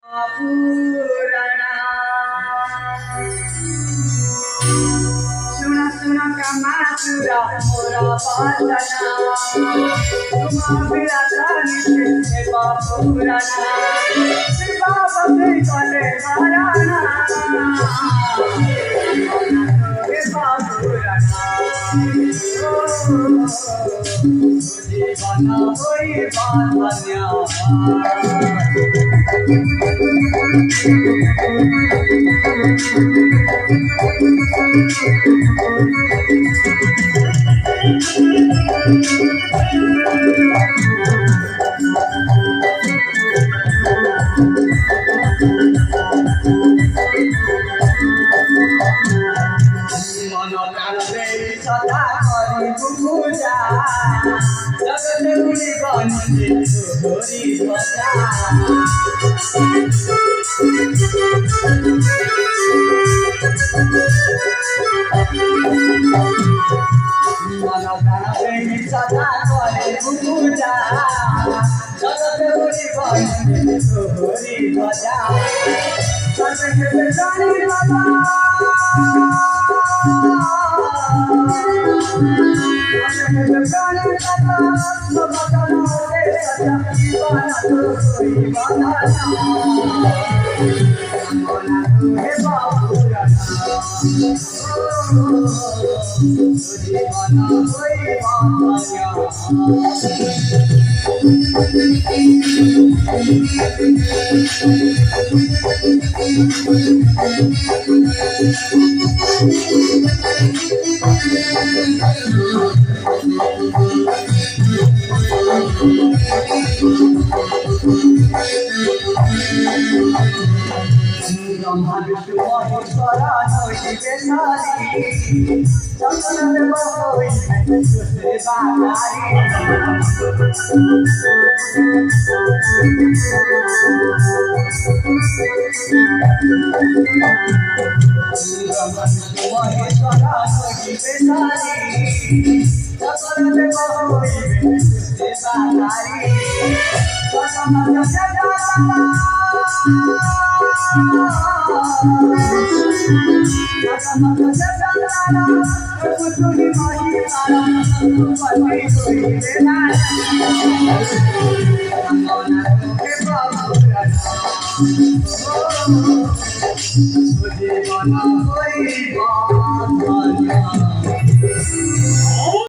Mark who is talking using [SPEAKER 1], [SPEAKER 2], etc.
[SPEAKER 1] पुराणा सुना सुना कामासुरा मोरा पाटना तुमा बिराता नित्य पुराणा शिवा बंदे कले माराना हे पुराणा तुझे बना होई बातन्या सदा करी पूजा जगदगुणी गणित तोरी ध्वजा मन प्राण सदा करी पूजा जगदगुणी गणित तोरी ध्वजा सर्वक्षेत्र जानी बाबा तुझे बना कोई बात